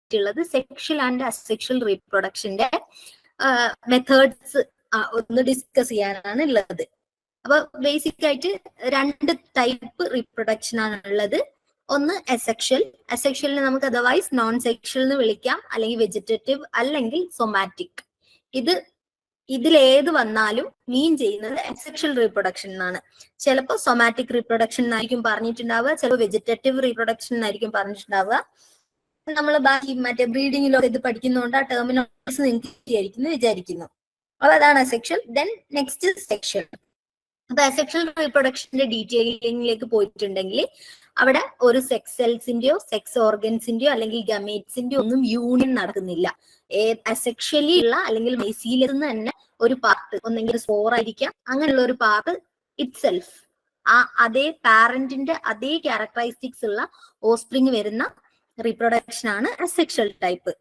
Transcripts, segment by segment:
ആയിട്ടുള്ളത് sexual and asexual റീപ്രൊഡക്ഷന്റെ methods ഒന്ന് discuss ചെയ്യാനാണ് ഉള്ളത്. അപ്പൊ ബേസിക് ആയിട്ട് 2 ടൈപ്പ് റീപ്രൊഡക്ഷൻ ആണ് ഉള്ളത്. ഒന്ന് അസെക്ഷൽ. അസെക്ഷലിനെ നമുക്ക് അതർവൈസ് നോൺ സെക്ഷൽ എന്ന് വിളിക്കാം, അല്ലെങ്കിൽ വെജിറ്റേറ്റീവ്, അല്ലെങ്കിൽ സൊമാറ്റിക്. ഇതിലേത് വന്നാലും മീൻ ചെയ്യുന്നത് അസെക്ഷൽ റീപ്രൊഡക്ഷൻ എന്നാണ്. ചിലപ്പോൾ സൊമാറ്റിക് റീപ്രൊഡക്ഷൻ എന്നായിരിക്കും പറഞ്ഞിട്ടുണ്ടാവുക, ചിലപ്പോൾ വെജിറ്റേറ്റീവ് റീപ്രൊഡക്ഷൻ എന്നായിരിക്കും പറഞ്ഞിട്ടുണ്ടാവുക. നമ്മൾ ബാക്കി മറ്റേ ബ്രീഡിങ്ങിലൊക്കെ ഇത് പഠിക്കുന്നതുകൊണ്ട് ആ ടെർമിനോളജീസ് നിങ്ങൾക്ക് വിചാരിക്കുന്നു. അപ്പൊ അതാണ് അസെക്ഷൽ. Then next sexual. അപ്പൊ അസെക്ഷൽ റീപ്രൊഡക്ഷന്റെ ഡീറ്റെയിലിംഗിലേക്ക് പോയിട്ടുണ്ടെങ്കിൽ അവിടെ ഒരു സെക്സ് സെൽസിന്റെയോ സെക്സ് ഓർഗൻസിന്റെയോ അല്ലെങ്കിൽ ഗമേറ്റ്സിന്റെയോ ഒന്നും യൂണിയൻ നടക്കുന്നില്ല. അസെക്ഷലി ഉള്ള അല്ലെങ്കിൽ മെസീലിൽ നിന്ന് തന്നെ ഒരു പാർട്ട്, ഒന്നെങ്കിൽ സ്പോർ ആയിരിക്കാം, അങ്ങനെയുള്ള ഒരു പാർട്ട് ഇറ്റ് സെൽഫ് അതേ പാരന്റിന്റെ അതേ ക്യാരക്ടറിസ്റ്റിക്സ് ഉള്ള ഓസ്പ്രിങ് വരുന്ന റീപ്രൊഡക്ഷൻ ആണ് അസെക്ഷൽ ടൈപ്പ്.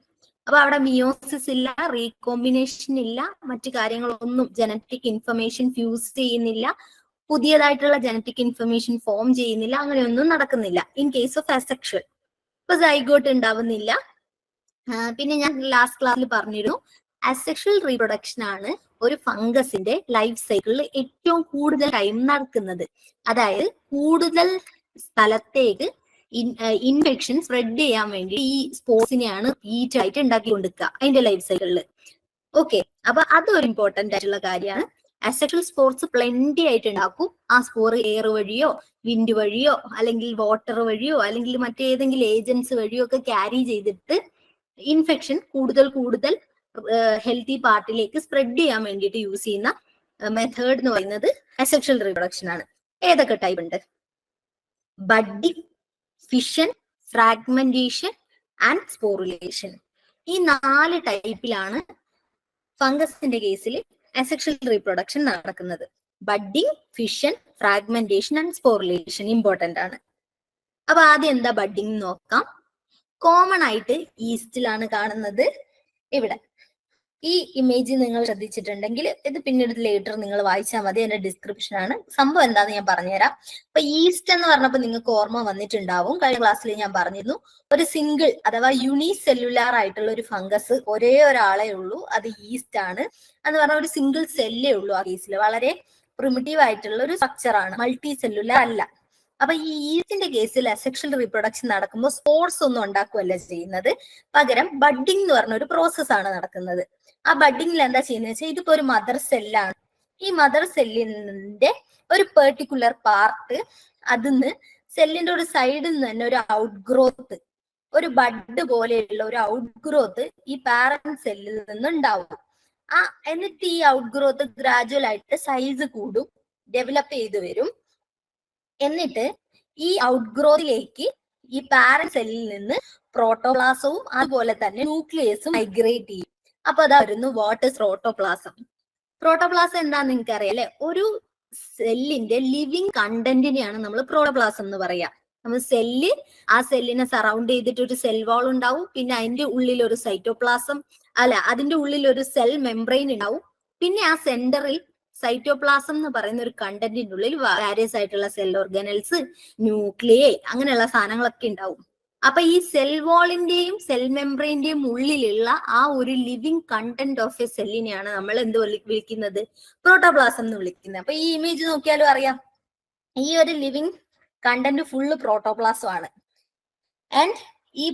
അപ്പൊ അവിടെ മിയോസിസ് ഇല്ല, റീകോമ്പിനേഷൻ ഇല്ല, മറ്റു കാര്യങ്ങളൊന്നും, ജനറ്റിക് ഇൻഫർമേഷൻ ഫ്യൂസ് ചെയ്യുന്നില്ല, പുതിയതായിട്ടുള്ള ജനറ്റിക് ഇൻഫർമേഷൻ ഫോം ചെയ്യുന്നില്ല, അങ്ങനെയൊന്നും നടക്കുന്നില്ല ഇൻ കേസ് ഓഫ് അസെക്ഷൽ. ഇപ്പൊ സൈഗോട്ട് ഉണ്ടാവുന്നില്ല. പിന്നെ ഞാൻ ലാസ്റ്റ് ക്ലാസ്സിൽ പറഞ്ഞിരുന്നു, അസെക്ഷൽ റീപ്രൊഡക്ഷൻ ആണ് ഒരു ഫംഗസിന്റെ ലൈഫ് സൈക്കിളിൽ ഏറ്റവും കൂടുതൽ ടൈം നടക്കുന്നത്. അതായത് കൂടുതൽ സ്ഥലത്തേക്ക് ഇൻഫെക്ഷൻ സ്പ്രെഡ് ചെയ്യാൻ വേണ്ടി ഈ സ്പോർസിനെയാണ് ഈറ്റ് ആയിട്ട് ഉണ്ടാക്കി കൊടുക്കുക അതിന്റെ ലൈഫ് സൈക്കിളിൽ. ഓക്കെ, അപ്പൊ അതൊരു ഇമ്പോർട്ടന്റ് ആയിട്ടുള്ള കാര്യമാണ്. അസെക്ഷൽ സ്പോർസ് പ്ലെന്റി ആയിട്ട് ഉണ്ടാക്കും. ആ സ്പോർ എയർ വഴിയോ വിൻഡ് വഴിയോ അല്ലെങ്കിൽ വാട്ടർ വഴിയോ അല്ലെങ്കിൽ മറ്റേതെങ്കിലും ഏജൻസ് വഴിയോ ഒക്കെ ക്യാരി ചെയ്തിട്ട് ഇൻഫെക്ഷൻ കൂടുതൽ ഹെൽത്തി പാർട്ടിലേക്ക് സ്പ്രെഡ് ചെയ്യാൻ വേണ്ടിയിട്ട് യൂസ് ചെയ്യുന്ന മെത്തേഡ് എന്ന് പറയുന്നത് അസെക്ഷൽ റീപ്രൊഡക്ഷൻ ആണ്. ഏതൊക്കെ ടൈപ്പ് ഉണ്ട്? Budding, fission, fragmentation and sporulation. ഈ 4 ടൈപ്പിലാണ് ഫംഗസിന്റെ കേസിൽ അസെക്ഷൽ റീപ്രൊഡക്ഷൻ നടക്കുന്നത്. Budding, fission, fragmentation and sporulation important ആണ്. അപ്പൊ ആദ്യം എന്താ ബഡ്ഡിംഗ് നോക്കാം. കോമൺ ആയിട്ട് ഈസ്റ്റിലാണ് കാണുന്നത്. ഇവിടെ ഈ ഇമേജ് നിങ്ങൾ ശ്രദ്ധിച്ചിട്ടുണ്ടെങ്കിൽ ഇത് പിന്നീട് ലേറ്റർ നിങ്ങൾ വായിച്ചാൽ മതി, എന്റെ ഡിസ്ക്രിപ്ഷൻ ആണ്. സംഭവം എന്താന്ന് ഞാൻ പറഞ്ഞുതരാം. അപ്പൊ ഈസ്റ്റ് എന്ന് പറഞ്ഞപ്പോൾ നിങ്ങൾക്ക് ഓർമ്മ വന്നിട്ടുണ്ടാവും, കഴിഞ്ഞ ക്ലാസ്സിൽ ഞാൻ പറഞ്ഞിരുന്നു, ഒരു സിംഗിൾ അഥവാ യൂണിസെല്ലുലാർ ആയിട്ടുള്ള ഒരു ഫംഗസ് ഒരേ ഒരാളെ ഉള്ളൂ, അത് ഈസ്റ്റ് ആണ് എന്ന് പറഞ്ഞ ഒരു സിംഗിൾ സെല്ലേ ഉള്ളൂ. ആ കേസിൽ വളരെ പ്രിമിറ്റീവ് ആയിട്ടുള്ള ഒരു സ്ട്രക്ചർ ആണ്, മൾട്ടി സെല്ലുലാർ അല്ല. അപ്പൊ ഈ ഈസ്റ്റിന്റെ കേസിൽ അസെക്ഷൽ റീപ്രൊഡക്ഷൻ നടക്കുമ്പോൾ സ്പോർസ് ഒന്നും ഉണ്ടാക്കുകയല്ല ചെയ്യുന്നത്, പകരം ബഡ്ഡിംഗ് എന്ന് പറഞ്ഞ ഒരു പ്രോസസ് ആണ് നടക്കുന്നത്. ആ ബഡ്ഡിങ്ങിൽ എന്താ ചെയ്യുന്നത് വെച്ചാൽ, ഇതിപ്പോ ഒരു മദർ സെല്ലാണ്. ഈ മദർ സെല്ലിന്റെ ഒരു പെർട്ടിക്കുലർ പാർട്ട്, അതിന്ന് സെല്ലിന്റെ ഒരു സൈഡിൽ നിന്ന് തന്നെ ഒരു ഔട്ട് ഗ്രോത്ത്, ഒരു ബഡ് പോലെയുള്ള ഒരു ഔട്ട് ഗ്രോത്ത് ഈ പാരന്റ് സെല്ലിൽ നിന്ന് ഉണ്ടാവും. എന്നിട്ട് ഈ ഔട്ട് ഗ്രോത്ത് ഗ്രാജുവൽ ആയിട്ട് സൈസ് കൂടും, ഡെവലപ്പ് ചെയ്ത് വരും. എന്നിട്ട് ഈ ഔട്ട് ഗ്രോത്തിലേക്ക് ഈ പാരന്റ് സെല്ലിൽ നിന്ന് പ്രോട്ടോപ്ലാസവും അതുപോലെ തന്നെ ന്യൂക്ലിയസും മൈഗ്രേറ്റ് ചെയ്യും. അപ്പൊ അതാ വരുന്നു വാട്ട് ഇസ് പ്രോട്ടോപ്ലാസം. പ്രോട്ടോപ്ലാസം എന്താന്ന് നിങ്ങൾക്ക് അറിയാം അല്ലെ? ഒരു സെല്ലിന്റെ ലിവിങ് കണ്ടന്റിനെയാണ് നമ്മൾ പ്രോട്ടോപ്ലാസം എന്ന് പറയാ. നമ്മൾ സെല്ല്, ആ സെല്ലിനെ സറൗണ്ട് ചെയ്തിട്ട് ഒരു സെൽ വാൾ ഉണ്ടാവും, പിന്നെ അതിന്റെ ഉള്ളിൽ ഒരു സൈറ്റോപ്ലാസം അതിന്റെ ഉള്ളിൽ ഒരു സെൽ മെംബ്രെയിൻ ഉണ്ടാവും, പിന്നെ ആ സെന്ററിൽ സൈറ്റോപ്ലാസം എന്ന് പറയുന്ന ഒരു കണ്ടന്റിന്റെ ഉള്ളിൽ വാരിയസ് ആയിട്ടുള്ള സെൽ ഓർഗനൽസ്, ന്യൂക്ലിയേ, അങ്ങനെയുള്ള സാധനങ്ങളൊക്കെ ഉണ്ടാവും. അപ്പൊ ഈ സെൽ വാളിന്റെയും സെൽ മെംബ്രെയിന്റെയും ഉള്ളിലുള്ള ആ ഒരു ലിവിങ് കണ്ടന്റ് ഓഫ് എ സെല്ലിനെയാണ് നമ്മൾ എന്ത് വിളിക്കുന്നത്? പ്രോട്ടോപ്ലാസം എന്ന് വിളിക്കുന്നത്. അപ്പൊ ഈ ഇമേജ് നോക്കിയാലും അറിയാം, ഈ ഒരു ലിവിങ് കണ്ടന്റ് ഫുള്ള് പ്രോട്ടോപ്ലാസം ആണ്. ആൻഡ് ഈ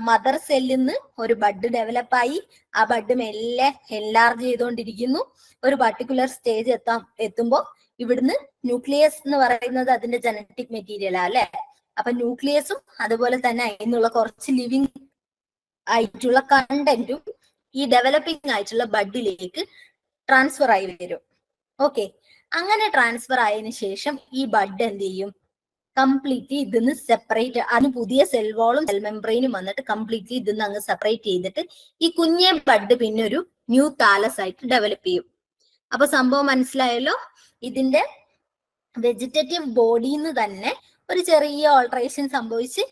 മദർ സെല്ലിൽ നിന്ന് ഒരു ബഡ് ഡെവലപ്പായി, ആ ബഡ് മെല്ലെ എൻലാർജ് ചെയ്തുകൊണ്ടിരിക്കുന്നു. ഒരു പർട്ടിക്കുലർ സ്റ്റേജ് എത്തുമ്പോൾ ഇവിടുന്ന് ന്യൂക്ലിയസ് എന്ന് പറയുന്നത് അതിന്റെ ജനറ്റിക് മെറ്റീരിയലാ അല്ലെ? അപ്പൊ ന്യൂക്ലിയസും അതുപോലെ തന്നെ അതിനുള്ള കുറച്ച് ലിവിങ് ആയിട്ടുള്ള കണ്ടന്റും ഈ ഡെവലപ്പിംഗ് ആയിട്ടുള്ള ബഡിലേക്ക് ട്രാൻസ്ഫർ ആയി വരും. ഓക്കെ, അങ്ങനെ ട്രാൻസ്ഫർ ആയതിനു ശേഷം ഈ ബഡ് എന്ത് ചെയ്യും? കംപ്ലീറ്റ്ലി ഇതിന്ന് സെപ്പറേറ്റ്, അതിന് പുതിയ സെൽ വാളും സെൽ മെംബ്രെയിനും വന്നിട്ട് കംപ്ലീറ്റ്ലി ഇതിന്ന് അങ്ങ് സെപ്പറേറ്റ് ചെയ്തിട്ട് ഈ കുഞ്ഞെ ബഡ് പിന്നെ ഒരു ന്യൂ താലസ് ആയിട്ട് ഡെവലപ്പ് ചെയ്യും. അപ്പൊ സംഭവം മനസ്സിലായല്ലോ? ഇതിന്റെ വെജിറ്റേറ്റീവ് ബോഡിന്ന് തന്നെ ഒരു ചെറിയ ഓൾട്ടറേഷൻ സംഭവിച്ച്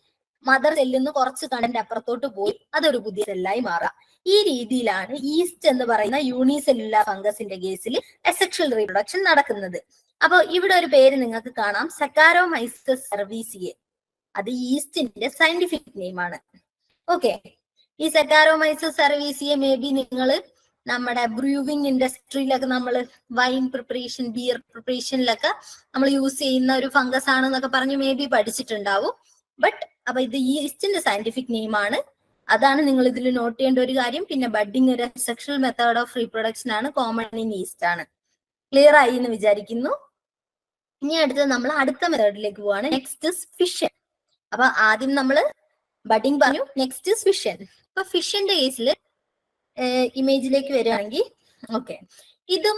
മദർ സെല്ലിൽ നിന്ന് കുറച്ച് കണ്ടന്റ് അപ്പുറത്തോട്ട് പോയി അതൊരു പുതിയ സെല്ലായി മാറാം. ഈ രീതിയിലാണ് ഈസ്റ്റ് എന്ന് പറയുന്ന യൂണിസെല്ലുലാർ ഫംഗസിന്റെ കേസിൽ അസെക്ഷൽ റീപ്രൊഡക്ഷൻ നടക്കുന്നത്. അപ്പൊ ഇവിടെ ഒരു പേര് നിങ്ങൾക്ക് കാണാം, സക്കാരോമൈസസ് സെർവീസിയെ. അത് ഈസ്റ്റിന്റെ സയന്റിഫിക് നെയിം ആണ്. ഓക്കെ, ഈ സെക്കാരോമൈസസ് സർവീസിയെ മേ ബി നിങ്ങൾ നമ്മുടെ ബ്രൂവിംഗ് ഇൻഡസ്ട്രിയിലൊക്കെ നമ്മൾ വൈൻ പ്രിപ്പറേഷൻ, ബിയർ പ്രിപ്പറേഷനിലൊക്കെ നമ്മൾ യൂസ് ചെയ്യുന്ന ഒരു ഫംഗസ് ആണെന്നൊക്കെ പറഞ്ഞ് മേ ബി പഠിച്ചിട്ടുണ്ടാവും. ബട്ട് അപ്പൊ ഇത് ഈസ്റ്റിന്റെ സയന്റിഫിക് നെയിം ആണ്. അതാണ് നിങ്ങൾ ഇതിൽ നോട്ട് ചെയ്യേണ്ട ഒരു കാര്യം. പിന്നെ ബഡിങ് ഒരു സെക്ഷൽ മെത്തേഡ് ഓഫ് റീപ്രൊഡക്ഷൻ ആണ്, കോമൺ ഇൻ ഈസ്റ്റ് ആണ്. ക്ലിയർ ആയി എന്ന് വിചാരിക്കുന്നു. ഇനി അടുത്തത് നമ്മൾ അടുത്ത മെത്തേഡിലേക്ക് പോവാണ്. Next is fission. അപ്പൊ ആദ്യം നമ്മൾ ബഡിങ് പറഞ്ഞു, നെക്സ്റ്റ് ഇസ് ഫിഷൻ. അപ്പൊ ഫിഷന്റെ കേസിൽ ഇമേജിലേക്ക് വരികയാണെങ്കിൽ ഓക്കെ, ഇതും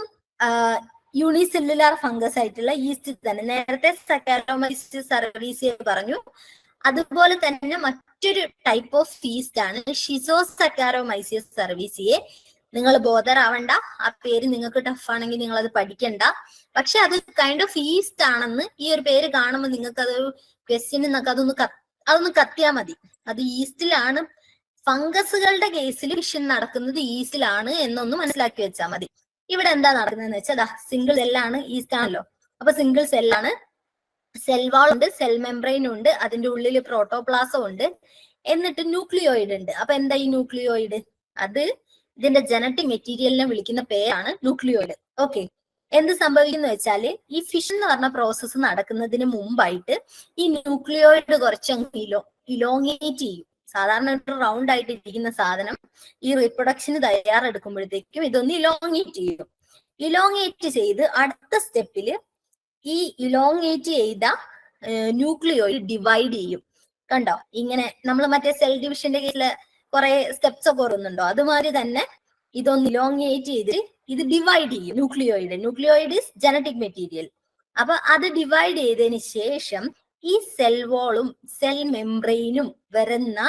യൂണിസെല്ലുലാർ ഫംഗസ് ആയിട്ടുള്ള ഈസ്റ്റ് തന്നെ. നേരത്തെ സക്കാരോമൈസിസ് സർവീസിയെ പറഞ്ഞു, അതുപോലെ തന്നെ മറ്റൊരു ടൈപ്പ് ഓഫ് ഈസ്റ്റ് ആണ് ഷിസോസക്കാരോമൈസിസ് സർവീസിയെ. നിങ്ങൾ ബോധറാവണ്ട, ആ പേര് നിങ്ങൾക്ക് ടഫ് ആണെങ്കിൽ നിങ്ങൾ അത് പഠിക്കണ്ട. പക്ഷെ അത് കൈൻഡ് ഓഫ് ഈസ്റ്റ് ആണെന്ന് ഈ ഒരു പേര് കാണുമ്പോൾ നിങ്ങൾക്ക് അതൊരു ക്വസ്റ്റ്യൻ എന്നൊക്കെ അതൊന്ന് കത്തിയാൽ മതി. അത് ഈസ്റ്റിലാണ്. ഫംഗസുകളുടെ കേസിൽ ഫിഷൻ നടക്കുന്നത് ഈസ്റ്റിലാണ് എന്നൊന്ന് മനസ്സിലാക്കി വെച്ചാൽ മതി. ഇവിടെ എന്താ നടക്കുന്നതെന്ന് വെച്ചാൽ സിംഗിൾ സെല്ലാണ്, ഈസ്റ്റ് ആണല്ലോ. അപ്പൊ സിംഗിൾ സെല്ലാണ്, സെൽ വാൾ ഉണ്ട്, സെൽ മെംബ്രെയിൻ ഉണ്ട്, അതിന്റെ ഉള്ളിൽ പ്രോട്ടോപ്ലാസം ഉണ്ട്, എന്നിട്ട് ന്യൂക്ലിയോയിഡ് ഉണ്ട്. അപ്പൊ എന്താ ഈ ന്യൂക്ലിയോയിഡ്? അത് ഇതിന്റെ ജനറ്റിക് മെറ്റീരിയലിനെ വിളിക്കുന്ന പേരാണ് ന്യൂക്ലിയോയിഡ്. ഓക്കെ, എന്ത് സംഭവിക്കുന്ന വെച്ചാല് ഈ ഫിഷൻ എന്ന് പറഞ്ഞ പ്രോസസ്സ് നടക്കുന്നതിന് മുമ്പായിട്ട് ഈ ന്യൂക്ലിയോയിഡ് കുറച്ചങ്ങ് ഇലോങ്ങേറ്റ് ചെയ്യും. സാധാരണ റൗണ്ട് ആയിട്ട് ഇരിക്കുന്ന സാധനം ഈ റീപ്രൊഡക്ഷന് തയ്യാറെടുക്കുമ്പോഴത്തേക്കും ഇതൊന്ന് ഇലോങ്ങേറ്റ് ചെയ്യും. ഇലോങ്ങേറ്റ് ചെയ്ത് അടുത്ത സ്റ്റെപ്പില് ഈ ഇലോങ്ങേറ്റ് ചെയ്ത ന്യൂക്ലിയോയിഡ് ഡിവൈഡ് ചെയ്യും. കണ്ടോ, ഇങ്ങനെ നമ്മൾ മറ്റേ സെൽ ഡിവിഷന്റെ കേസിലെ കുറെ സ്റ്റെപ്സ് ഒക്കെ ഓർക്കുന്നുണ്ടോ? അതുമാതിരി തന്നെ ഇതൊന്ന് ഇലോങ്ങേറ്റ് ചെയ്ത് ഇത് ഡിവൈഡ് ചെയ്യും nucleoid. Nucleoid is genetic material. അപ്പൊ അത് ഡിവൈഡ് ചെയ്തതിന് ശേഷം ഈ സെൽ വോളും സെൽ മെംബ്രെയിനും വരുന്ന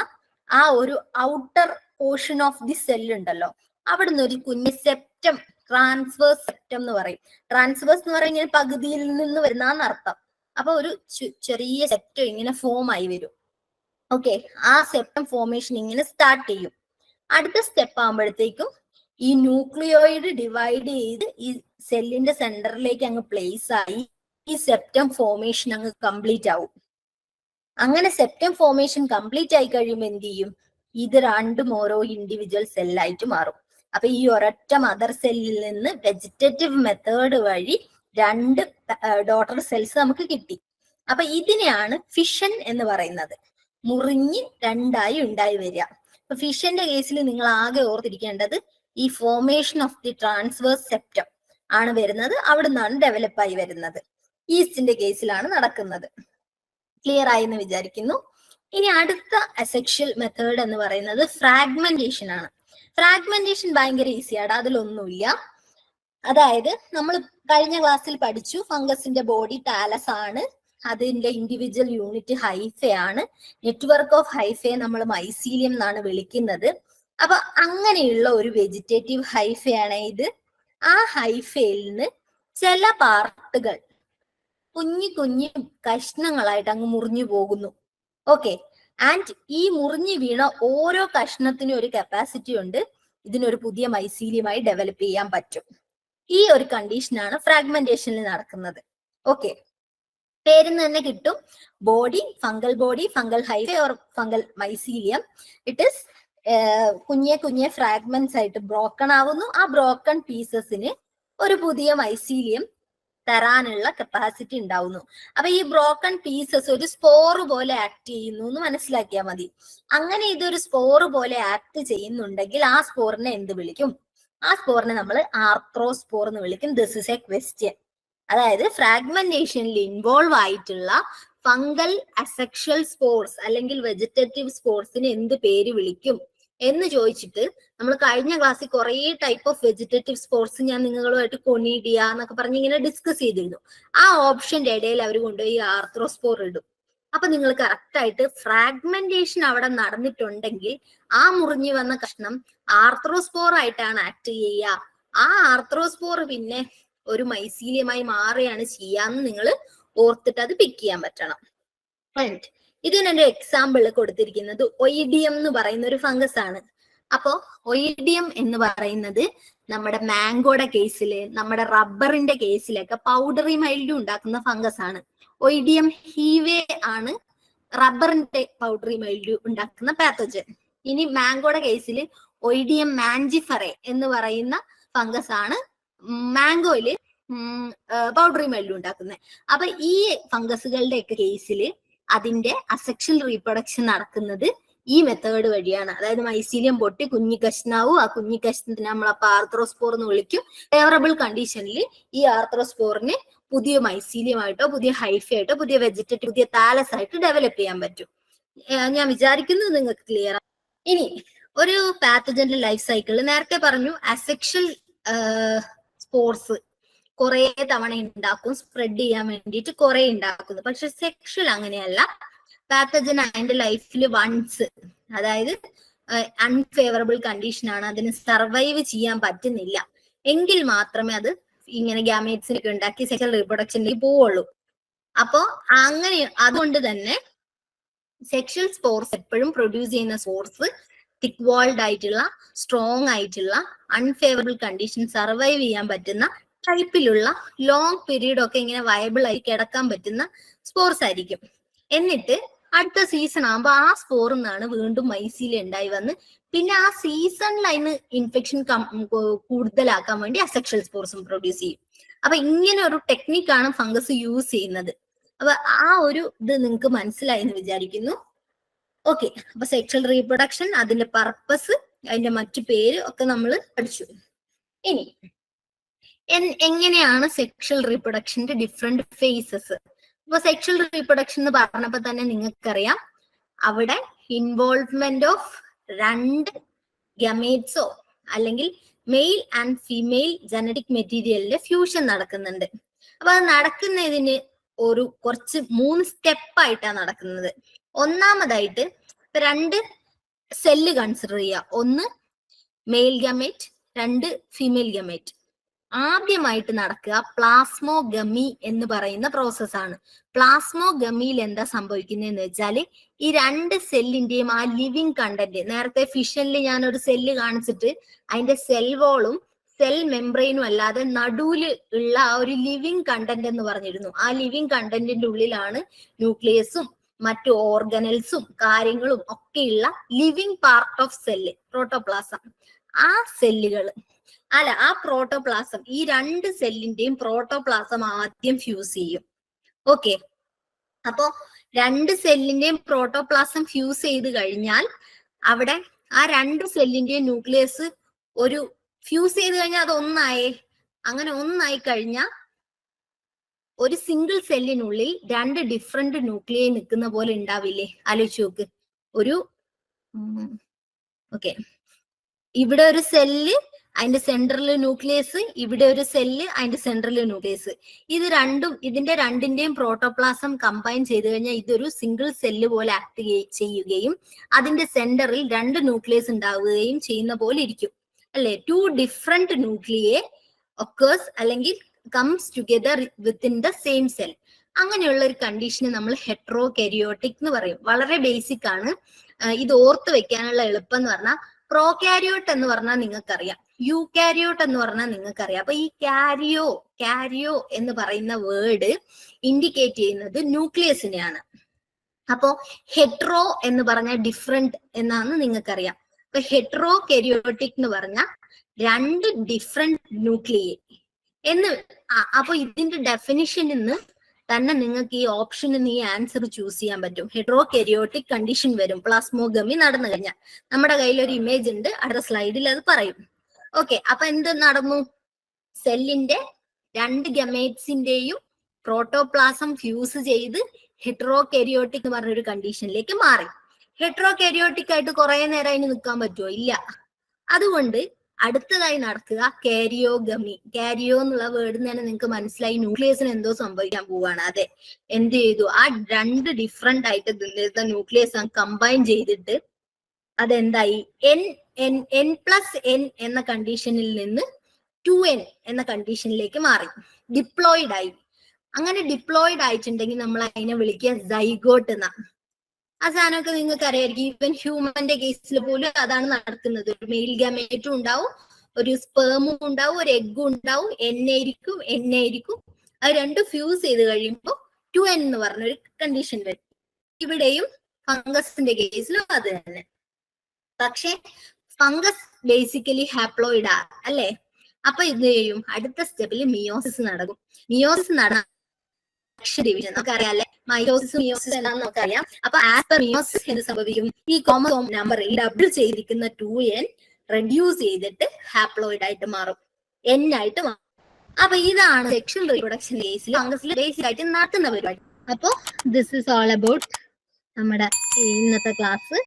ആ ഒരു outer portion of the cell ഉണ്ടല്ലോ, അവിടുന്ന് ഒരു കുഞ്ഞ് സെപ്റ്റം, ട്രാൻസ്വേഴ്സ് സെപ്റ്റം എന്ന് പറയും. ട്രാൻസ്വേഴ്സ് എന്ന് പറയുന്നത് പകുതിയിൽ നിന്ന് വരുന്നർത്ഥം. അപ്പൊ ഒരു ചെറിയ സെപ്റ്റം ഇങ്ങനെ ഫോം ആയി വരും. ഓക്കെ, ആ സെപ്റ്റം ഫോർമേഷൻ ഇങ്ങനെ സ്റ്റാർട്ട് ചെയ്യും. അടുത്ത സ്റ്റെപ്പ് ആകുമ്പോഴത്തേക്കും ഈ ന്യൂക്ലിയോയിഡ് ഡിവൈഡ് ചെയ്ത് ഈ സെല്ലിന്റെ സെന്ററിലേക്ക് അങ്ങ് പ്ലേസ് ആയി ഈ സെപ്റ്റം ഫോർമേഷൻ അങ്ങ് കംപ്ലീറ്റ് ആവും. അങ്ങനെ സെപ്റ്റം ഫോർമേഷൻ കംപ്ലീറ്റ് ആയി കഴിയുമ്പോൾ എന്ത് ചെയ്യും? ഇത് രണ്ടും ഓരോ ഇൻഡിവിജ്വൽ സെല്ലായിട്ട് മാറും. അപ്പൊ ഈ ഒരൊറ്റ മദർ സെല്ലിൽ നിന്ന് വെജിറ്റേറ്റീവ് മെത്തേഡ് വഴി 2 ഡോട്ടർ സെൽസ് നമുക്ക് കിട്ടി. അപ്പൊ ഇതിനെയാണ് ഫിഷൻ എന്ന് പറയുന്നത്. മുറിഞ്ഞ് 2ആയി ഉണ്ടായി വരിക. അപ്പൊ ഫിഷന്റെ കേസിൽ നിങ്ങൾ ആകെ ഓർത്തിരിക്കേണ്ടത് ഈ formation of the transverse septum ആണ് വരുന്നത്. അവിടെ നിന്നാണ് ഡെവലപ്പ് ആയി വരുന്നത്. ഈസ്റ്റിന്റെ കേസിലാണ് നടക്കുന്നത്. ക്ലിയർ ആയി എന്ന് വിചാരിക്കുന്നു. ഇനി അടുത്ത അസെക്ഷൽ മെത്തേഡ് എന്ന് പറയുന്നത് ഫ്രാഗ്മെന്റേഷൻ ആണ്. ഫ്രാഗ്മെന്റേഷൻ ഭയങ്കര ഈസിയാണ്, അതിലൊന്നുമില്ല. അതായത് നമ്മൾ കഴിഞ്ഞ ക്ലാസ്സിൽ പഠിച്ചു, ഫംഗസിന്റെ ബോഡി ടാലസ് ആണ്, അതിന്റെ ഇൻഡിവിജ്വൽ യൂണിറ്റ് ഹൈഫയാണ്, നെറ്റ്വർക്ക് ഓഫ് ഹൈഫയെ നമ്മൾ മൈസീലിയം എന്നാണ് വിളിക്കുന്നത്. അപ്പൊ അങ്ങനെയുള്ള ഒരു വെജിറ്റേറ്റീവ് ഹൈഫയാണ് ഇത്. ആ ഹൈഫയിൽ നിന്ന് ചില പാർട്ടുകൾ കുഞ്ഞു കുഞ്ഞു കഷ്ണങ്ങളായിട്ട് അങ്ങ് മുറിഞ്ഞു പോകുന്നു. ഓക്കെ, ആൻഡ് ഈ മുറിഞ്ഞു വീണ ഓരോ കഷ്ണത്തിനും ഒരു കപ്പാസിറ്റി ഉണ്ട്, ഇതിനൊരു പുതിയ മൈസീലിയമായി ഡെവലപ്പ് ചെയ്യാൻ പറ്റും. ഈ ഒരു കണ്ടീഷനാണ് ഫ്രാഗ്മെന്റേഷനിൽ നടക്കുന്നത്. ഓക്കെ, പേരിന്ന് തന്നെ കിട്ടും, body, fungal Haifa or fungal mycelium. It is കുഞ്ഞെ ഫ്രാഗ്മെന്റ്സ് ആയിട്ട് ബ്രോക്കൺ ആവുന്നു. ആ ബ്രോക്കൺ പീസസിന് ഒരു പുതിയ മൈസീലിയം തരാനുള്ള കപ്പാസിറ്റി ഉണ്ടാവുന്നു. അപ്പൊ ഈ ബ്രോക്കൺ പീസസ് ഒരു സ്പോർ പോലെ ആക്ട് ചെയ്യുന്നു എന്ന് മനസ്സിലാക്കിയാൽ മതി. അങ്ങനെ ഇതൊരു സ്പോർ പോലെ ആക്ട് ചെയ്യുന്നുണ്ടെങ്കിൽ ആ സ്പോറിനെ എന്ത് വിളിക്കും? ആ സ്പോറിനെ നമ്മൾ ആർത്രോസ്പോർ എന്ന് വിളിക്കും. This is A question. അതായത് ഫ്രാഗ്മെന്റേഷനിൽ ഇൻവോൾവ് ആയിട്ടുള്ള ഫംഗൽ അസെക്ഷൽ സ്പോർസ് അല്ലെങ്കിൽ വെജിറ്റേറ്റീവ് സ്പോർസിന് എന്ത് പേര് വിളിക്കും എന്ന് ചോദിച്ചിട്ട് നമ്മൾ കഴിഞ്ഞ ക്ലാസ്സിൽ കുറെ ടൈപ്പ് ഓഫ് വെജിറ്റേറ്റീവ് സ്പോർട്സ് ഞാൻ നിങ്ങളുമായിട്ട് കൊണീഡിയ എന്നൊക്കെ പറഞ്ഞ് ഇങ്ങനെ ഡിസ്കസ് ചെയ്തിരുന്നു. ആ ഓപ്ഷന്റെ ഇടയിൽ അവർ കൊണ്ടുപോയി ആർത്രോസ്പോർ ഇടും. അപ്പൊ നിങ്ങൾ കറക്റ്റ് ആയിട്ട് ഫ്രാഗ്മെന്റേഷൻ അവിടെ നടന്നിട്ടുണ്ടെങ്കിൽ ആ മുറിഞ്ഞു വന്ന കഷ്ണം ആർത്രോസ്പോർ ആയിട്ടാണ് ആക്ട് ചെയ്യുക. ആ ആർത്രോസ്പോർ പിന്നെ ഒരു മൈസീലിയമായി മാറുകയാണ് ചെയ്യാന്ന് നിങ്ങൾ ഓർത്തിട്ട് അത് പിക്ക് ചെയ്യാൻ പറ്റണം. ഇതിനൊരു എക്സാമ്പിൾ കൊടുത്തിരിക്കുന്നത് ഒയിഡിയം എന്ന് പറയുന്ന ഒരു ഫംഗസ് ആണ്. അപ്പോ ഒയിഡിയം എന്ന് പറയുന്നത് നമ്മുടെ മാംഗോയുടെ കേസില്, നമ്മുടെ റബ്ബറിന്റെ കേസിലൊക്കെ പൗഡറി മൈൽഡ് ഉണ്ടാക്കുന്ന ഫംഗസ് ആണ്. ഒയിഡിയം ഹീവേ ആണ് റബ്ബറിന്റെ പൗഡറി മൈൽഡ് ഉണ്ടാക്കുന്ന പാത്തോജൻ. ഇനി മാംഗോയുടെ കേസിൽ ഒയ്ഡിയം മാഞ്ചിഫറെ എന്ന് പറയുന്ന ഫംഗസ് ആണ് മാംഗോയില് പൗഡറി മെല്ല് ഉണ്ടാക്കുന്നത്. അപ്പൊ ഈ ഫംഗസുകളുടെ ഒക്കെ കേസിൽ അതിന്റെ അസെക്ഷൽ റീപ്രൊഡക്ഷൻ നടക്കുന്നത് ഈ മെത്തേഡ് വഴിയാണ്. അതായത് മൈസീലിയം പൊട്ടി കുഞ്ഞി കഷ്ണാവും, ആ കുഞ്ഞി കഷ്ണത്തിന് നമ്മൾ അപ്പൊ ആർത്രോസ്പോർ എന്ന് വിളിക്കും. ഫേവറബിൾ കണ്ടീഷനിൽ ഈ ആർത്രോസ്പോറിന് പുതിയ മൈസീലിയമായിട്ടോ പുതിയ ഹൈഫയായിട്ടോ പുതിയ വെജിറ്റേറ്റീവ് പുതിയ താലസ് ആയിട്ട് ഡെവലപ്പ് ചെയ്യാൻ പറ്റും. ഞാൻ വിചാരിക്കുന്നത് നിങ്ങൾക്ക് ക്ലിയർ ആണ്. ഇനി ഒരു പാത്തജന്റെ ലൈഫ് സൈക്കിൾ നേരത്തെ പറഞ്ഞു, അസെക്ഷൽ സ്പോർസ് കുറെ തവണ ഉണ്ടാക്കും, സ്പ്രെഡ് ചെയ്യാൻ വേണ്ടിയിട്ട് കുറെ ഉണ്ടാക്കുന്നു. പക്ഷെ സെക്ഷൽ അങ്ങനെയല്ല. പാത്തജൻ അതിന്റെ ലൈഫിൽ വൺസ്, അതായത് അൺഫേവറബിൾ കണ്ടീഷൻ ആണ്, അതിന് സർവൈവ് ചെയ്യാൻ പറ്റുന്നില്ല എങ്കിൽ മാത്രമേ അത് ഇങ്ങനെ ഗ്യാമേറ്റ്സിനൊക്കെ ഉണ്ടാക്കി സെക്ഷൽ റീപ്രൊഡക്ഷനിലേക്ക് പോവുള്ളൂ. അപ്പോ അങ്ങനെ അതുകൊണ്ട് തന്നെ സെക്ഷൽ സ്പോർസ് എപ്പോഴും പ്രൊഡ്യൂസ് ചെയ്യുന്ന സ്പോർസ് തിക് വാൾഡ് ആയിട്ടുള്ള സ്ട്രോങ് ആയിട്ടുള്ള അൺഫേവറബിൾ കണ്ടീഷൻ സർവൈവ് ചെയ്യാൻ പറ്റുന്ന ടൈപ്പിലുള്ള ലോങ് പീരീഡ് ഒക്കെ ഇങ്ങനെ വയബിൾ ആയി കിടക്കാൻ പറ്റുന്ന സ്പോർസ് ആയിരിക്കും. എന്നിട്ട് അടുത്ത സീസൺ ആകുമ്പോൾ ആ സ്പോറിൽ നിന്നാണ് വീണ്ടും മൈസീലിയം ഉണ്ടായി വന്ന് പിന്നെ ആ സീസണിൽ അതിന് ഇൻഫെക്ഷൻ കൂടുതലാക്കാൻ വേണ്ടി അസെക്ഷൽ സ്പോർസും പ്രൊഡ്യൂസ് ചെയ്യും. അപ്പൊ ഇങ്ങനെ ഒരു ടെക്നിക്കാണ് ഫംഗസ് യൂസ് ചെയ്യുന്നത്. അപ്പൊ ആ ഒരു ഇത് നിങ്ങൾക്ക് മനസ്സിലായി എന്ന് വിചാരിക്കുന്നു. ഓക്കെ, അപ്പൊ സെക്ഷൽ റീപ്രൊഡക്ഷൻ, അതിന്റെ പർപ്പസ്, അതിന്റെ മറ്റു പേര് ഒക്കെ നമ്മൾ പഠിച്ചു. ഇനി എങ്ങനെയാണ് സെക്ഷൽ റീപ്രൊഡക്ഷന്റെ ഡിഫറെന്റ് ഫേസസ്? ഇപ്പൊ സെക്ഷൽ റീപ്രൊഡക്ഷൻ എന്ന് പറഞ്ഞപ്പോ തന്നെ നിങ്ങൾക്കറിയാം അവിടെ ഇൻവോൾവ്മെന്റ് ഓഫ് രണ്ട് ഗമേറ്റ്സോ അല്ലെങ്കിൽ മെയിൽ ആൻഡ് ഫീമെയിൽ ജനറ്റിക് മെറ്റീരിയലിന്റെ ഫ്യൂഷൻ നടക്കുന്നുണ്ട്. അപ്പൊ അത് നടക്കുന്നതിന് ഒരു കുറച്ച് 3 സ്റ്റെപ്പായിട്ടാണ് നടക്കുന്നത്. ഒന്നാമതായിട്ട് രണ്ട് സെല്ല് കൺസിഡർ ചെയ്യുക. ഒന്ന് മെയിൽ ഗമേറ്റ്, രണ്ട് ഫീമെയിൽ ഗമേറ്റ്. ആദ്യമായിട്ട് നടക്കുക പ്ലാസ്മോഗമി എന്ന് പറയുന്ന പ്രോസസ്സാണ്. പ്ലാസ്മോഗമിയിൽ എന്താ സംഭവിക്കുന്നതെന്ന് വെച്ചാൽ ഈ രണ്ട് സെല്ലിന്റെയും ആ ലിവിങ് കണ്ടന്റ്, നേരത്തെ ഫിഷനിൽ ഞാൻ ഒരു സെല്ല് കാണിച്ചിട്ട് അതിന്റെ സെൽ വോളും സെൽ മെംബ്രെയിനും അല്ലാതെ നടുവില് ഉള്ള ആ ഒരു ലിവിങ് കണ്ടന്റ് എന്ന് പറഞ്ഞിരുന്നു. ആ ലിവിങ് കണ്ടന്റിന്റെ ഉള്ളിലാണ് ന്യൂക്ലിയസും മറ്റു ഓർഗനൽസും കാര്യങ്ങളും ഒക്കെയുള്ള living part of cell, protoplasm. ആ സെല്ലുകൾ അല്ല, ആ പ്രോട്ടോപ്ലാസം, ഈ രണ്ട് സെല്ലിന്റെയും പ്രോട്ടോപ്ലാസം ആദ്യം ഫ്യൂസ് ചെയ്യും. ഓക്കെ, അപ്പോ രണ്ട് സെല്ലിന്റെയും പ്രോട്ടോപ്ലാസം ഫ്യൂസ് ചെയ്ത് കഴിഞ്ഞാൽ അവിടെ ആ രണ്ട് സെല്ലിന്റെയും ന്യൂക്ലിയസ് ഒരു ഫ്യൂസ് ചെയ്ത് കഴിഞ്ഞാൽ അത് ഒന്നായേ. അങ്ങനെ ഒന്നായി കഴിഞ്ഞാൽ ഒരു സിംഗിൾ സെല്ലിനുള്ളിൽ രണ്ട് ഡിഫറെന്റ് ന്യൂക്ലിയൈ നിൽക്കുന്ന പോലെ ഉണ്ടാവില്ലേ? ആലോചിച്ച് നോക്ക്. ഒരു ഓക്കെ, ഇവിടെ ഒരു സെല്ല്, അതിന്റെ സെൻട്രൽ ന്യൂക്ലിയസ്, ഇവിടെ ഒരു സെല്ല്, അതിന്റെ സെൻട്രൽ ന്യൂക്ലിയസ്. ഇത് രണ്ടും, ഇതിന്റെ രണ്ടിന്റെയും പ്രോട്ടോപ്ലാസം കമ്പൈൻ ചെയ്ത് കഴിഞ്ഞാൽ ഇതൊരു സിംഗിൾ സെല്ല് പോലെ ആക്ട് ചെയ്യുകയും അതിന്റെ സെന്ററിൽ രണ്ട് ന്യൂക്ലിയസ് ഉണ്ടാവുകയും ചെയ്യുന്ന പോലെ ഇരിക്കും അല്ലെ? 2 ഡിഫറെന്റ് ന്യൂക്ലിയേ ഒക്കേഴ്സ് അല്ലെങ്കിൽ comes together within the same cell. അങ്ങനെയുള്ള ഒരു കണ്ടീഷന് നമ്മൾ ഹെട്രോകാരിയോട്ടിക് എന്ന് പറയും. വളരെ ബേസിക് ആണ്. ഇത് ഓർത്ത് വെക്കാനുള്ള എളുപ്പം എന്ന് പറഞ്ഞാൽ പ്രോകാരിയോട്ട് എന്ന് പറഞ്ഞാൽ നിങ്ങൾക്കറിയാം, യൂകാരിയോട്ട് എന്ന് പറഞ്ഞാൽ നിങ്ങൾക്കറിയാം. അപ്പൊ ഈ കാരിയോ എന്ന് പറയുന്ന വേർഡ് ഇൻഡിക്കേറ്റ് ചെയ്യുന്നത് ന്യൂക്ലിയസിനെയാണ്. അപ്പോ ഹെട്രോ എന്ന് പറഞ്ഞാൽ ഡിഫറെന്റ് എന്നാണ് നിങ്ങൾക്കറിയാം. അപ്പൊ ഹെട്രോകാരിയോട്ടിക് എന്ന് പറഞ്ഞാൽ രണ്ട് ഡിഫറെന്റ് ന്യൂക്ലിയേ എന്ന്. അപ്പൊ ഇതിന്റെ ഡെഫിനിഷനിൽ നിന്ന് തന്നെ നിങ്ങൾക്ക് ഈ ഓപ്ഷനിൽ നിന്ന് ഈ ആൻസർ ചൂസ് ചെയ്യാൻ പറ്റും. ഹെട്രോകാരിയോട്ടിക് കണ്ടീഷൻ വരും പ്ലാസ്മോഗമി നടന്നു കഴിഞ്ഞാൽ. നമ്മുടെ കയ്യിൽ ഒരു ഇമേജ് ഉണ്ട്, അടുത്ത സ്ലൈഡിൽ അത് പറയും. ഓക്കെ, അപ്പൊ എന്ത് നടന്നു? സെല്ലിന്റെ രണ്ട് ഗമേറ്റ്സിന്റെയും പ്രോട്ടോപ്ലാസം ഫ്യൂസ് ചെയ്ത് ഹെട്രോകാരിയോട്ടിക് എന്ന് പറഞ്ഞൊരു കണ്ടീഷനിലേക്ക് മാറി. ഹെട്രോകാരിയോട്ടിക് ആയിട്ട് കുറെ നേരം അതിന് നിൽക്കാൻ പറ്റുമോ? ഇല്ല. അതുകൊണ്ട് അടുത്തതായി നടക്കുക കാരിയോഗമി. കാരിയോ എന്നുള്ള വേർഡിൽ തന്നെ നിങ്ങൾക്ക് മനസ്സിലായി ന്യൂക്ലിയസിന് എന്തോ സംഭവിക്കാൻ പോവാണ്. അതെ, എന്ത് ചെയ്തു? ആ രണ്ട് ഡിഫറെന്റ് ആയിട്ട് ന്യൂക്ലിയസ് കമ്പൈൻ ചെയ്തിട്ട് അതെന്തായി? N+N എന്ന കണ്ടീഷനിൽ നിന്ന് 2N എന്ന കണ്ടീഷനിലേക്ക് മാറി, ഡിപ്ലോയിഡ് ആയി. അങ്ങനെ ഡിപ്ലോയിഡ് ആയിട്ടുണ്ടെങ്കിൽ നമ്മൾ അതിനെ വിളിക്കുക സൈഗോട്ട് എന്നാ. ആ സാധനമൊക്കെ നിങ്ങൾക്ക് അറിയായിരിക്കും. ഈവൻ ഹ്യൂമന്റെ കേസിൽ പോലും അതാണ് നടക്കുന്നത്. ഒരു മെയിൽ ഗമേറ്റും ഉണ്ടാവും, ഒരു സ്പേമും ഉണ്ടാവും, ഒരു എഗ്ഗും ഉണ്ടാവും. എണ്ണയായിരിക്കും. അത് രണ്ടും ഫ്യൂസ് ചെയ്ത് കഴിയുമ്പോൾ 2N എന്ന് പറഞ്ഞൊരു കണ്ടീഷൻ വരും. ഇവിടെയും ഫംഗസിന്റെ കേസിലും അത് തന്നെ. പക്ഷെ ഫംഗസ് ബേസിക്കലി ഹാപ്ലോയിഡ് ആ അല്ലേ? അപ്പൊ ഇത് ചെയ്യും, അടുത്ത സ്റ്റെപ്പിൽ മിയോസിസ് നടക്കും. മിയോസിസ് നടന്ന ഡിവിഷൻ നമുക്കറിയാം അല്ലെ, മൈറ്റോസിസ് മിയോസിസ് എന്താണെന്ന് നമുക്കറിയാം. അപ്പൊ ആസ് പെർ മിയോസിസ് എന്ത് സംഭവിക്കും, ഈ ക്രോമസോം നമ്പർ ഈ ഡബിൾ ചെയ്തിരിക്കുന്ന 2n റെഡ്യൂസ് ചെയ്തിട്ട് ഹാപ്ലോയിഡ് ആയിട്ട് മാറും, n ആയിട്ട് മാറും. അപ്പൊ ഇതാണ് സെക്ഷൽ റീപ്രൊഡക്ഷൻ കേസിൽ ഫംഗസിൽ ബേസിക് ആയിട്ട് നടത്തുന്ന പരിപാടി. അപ്പോ ദിസ് ഇസ് ഓൾ അബൌട്ട് നമ്മുടെ ഇന്നത്തെ ക്ലാസ്.